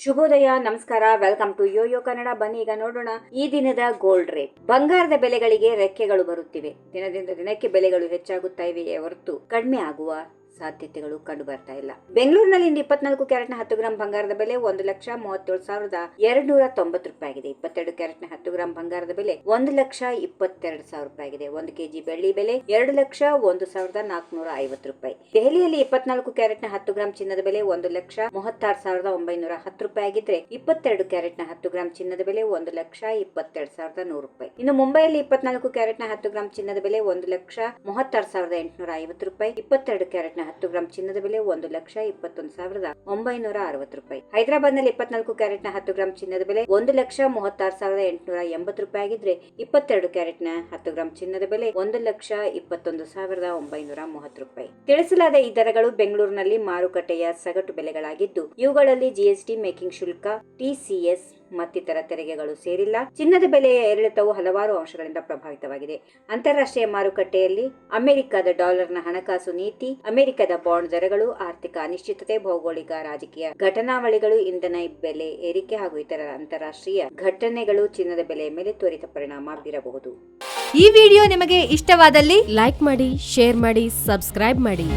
ಶುಭೋದಯ, ನಮಸ್ಕಾರ. Welcome to Yoyo Kannada. ಬನ್ನಿ ಈಗ ನೋಡೋಣ ಈ ದಿನದ ಗೋಲ್ಡ್ ರೇಟ್. ಬಂಗಾರದ ಬೆಲೆಗಳಿಗೆ ರೆಕ್ಕೆಗಳು ಬರುತ್ತಿವೆ. ದಿನದಿಂದ ದಿನಕ್ಕೆ ಬೆಲೆಗಳು ಹೆಚ್ಚಾಗುತ್ತಾ ಇವೆಯೇ ಹೊರತು ಕಡಿಮೆ ಆಗುವ ಸಾಧ್ಯತೆಗಳು ಕಂಡು ಬರ್ತಾ ಇಲ್ಲ. ಬೆಂಗಳೂರಿನಲ್ಲಿ ಇಂದು 24 ಕ್ಯಾರೆಟ್ನ 10 ಗ್ರಾಂ ಬಂಗಾರದ ಬೆಲೆ 1,37,290 ರೂಪಾಯಿ ಆಗಿದೆ. 22 ಕ್ಯಾರೆಟ್ನ 10 ಗ್ರಾಂ ಬಂಗಾರದ ಬೆಲೆ 1,22,000 ರೂಪಾಯಿ ಆಗಿದೆ. 1 ಕೆಜಿ ಬೆಳ್ಳಿ ಬೆಲೆ 2,01,450 ರೂಪಾಯಿ. ದೆಹಲಿಯಲ್ಲಿ 24 ಕ್ಯಾರೆಟ್ನ 10 ಗ್ರಾಂ ಚಿನ್ನದ ಬೆಲೆ 1,36,910 ರೂಪಾಯಿ ಆಗಿದ್ರೆ 22 ಕ್ಯಾರೆಟ್ನ 10 ಗ್ರಾಂ ಚಿನ್ನದ ಬೆಲೆ 1,22,100 ರೂಪಾಯಿ. ಇನ್ನು ಮುಂಬೈಯಲ್ಲಿ 24 ಕ್ಯಾರೆಟ್ನ 10 ಗ್ರಾಂ ಚಿನ್ನದ ಬೆಲೆ 1,36,850 ರೂಪಾಯಿ. 22 ಕ್ಯಾರೆಟ್ನ 10 ಗ್ರಾಂ ಚಿನ್ನದ ಬೆಲೆ 1,21,960 ರೂಪಾಯಿ. ಹೈದರಾಬಾದ್ ನಲ್ಲಿ 24 ಕ್ಯಾರೆಟ್ನ 10 ಗ್ರಾಂ ಚಿನ್ನದ ಬೆಲೆ 1,36,880 ರೂಪಾಯಿ ಆಗಿದ್ರೆ 22 ಕ್ಯಾರೆಟ್ನ 10 ಗ್ರಾಂ ಚಿನ್ನದ ಬೆಲೆ 1,21,930 ರೂಪಾಯಿ. ತಿಳಿಸಲಾದ ಈ ದರಗಳು ಬೆಂಗಳೂರಿನಲ್ಲಿ ಮಾರುಕಟ್ಟೆಯ ಸಗಟು ಬೆಲೆಗಳಾಗಿದ್ದು, ಇವುಗಳಲ್ಲಿ ಜಿಎಸ್ಟಿ, ಮೇಕಿಂಗ್ ಶುಲ್ಕ, ಟಿಸಿಎಸ್ ಮತ್ತಿತರ ತೆರಿಗೆಗಳು ಸೇರಿಲ್ಲ. ಚಿನ್ನದ ಬೆಲೆಯ ಏರಿಳಿತವು ಹಲವಾರು ಅಂಶಗಳಿಂದ ಪ್ರಭಾವಿತವಾಗಿದೆ. ಅಂತಾರಾಷ್ಟ್ರೀಯ ಮಾರುಕಟ್ಟೆಯಲ್ಲಿ ಅಮೆರಿಕದ ಡಾಲರ್ನ ಹಣಕಾಸು ನೀತಿ, ಅಮೆರಿಕದ ಬಾಂಡ್ ದರಗಳು, ಆರ್ಥಿಕ ಅನಿಶ್ಚಿತತೆ, ಭೌಗೋಳಿಕ ರಾಜಕೀಯ ಘಟನಾವಳಿಗಳು, ಇಂಧನ ಬೆಲೆ ಏರಿಕೆ ಹಾಗೂ ಇತರ ಅಂತಾರಾಷ್ಟ್ರೀಯ ಘಟನೆಗಳು ಚಿನ್ನದ ಬೆಲೆಯ ಮೇಲೆ ತ್ವರಿತ ಪರಿಣಾಮ ಬೀರಬಹುದು. ಈ ವಿಡಿಯೋ ನಿಮಗೆ ಇಷ್ಟವಾದಲ್ಲಿ ಲೈಕ್ ಮಾಡಿ, ಶೇರ್ ಮಾಡಿ, ಸಬ್ಸ್ಕ್ರೈಬ್ ಮಾಡಿ.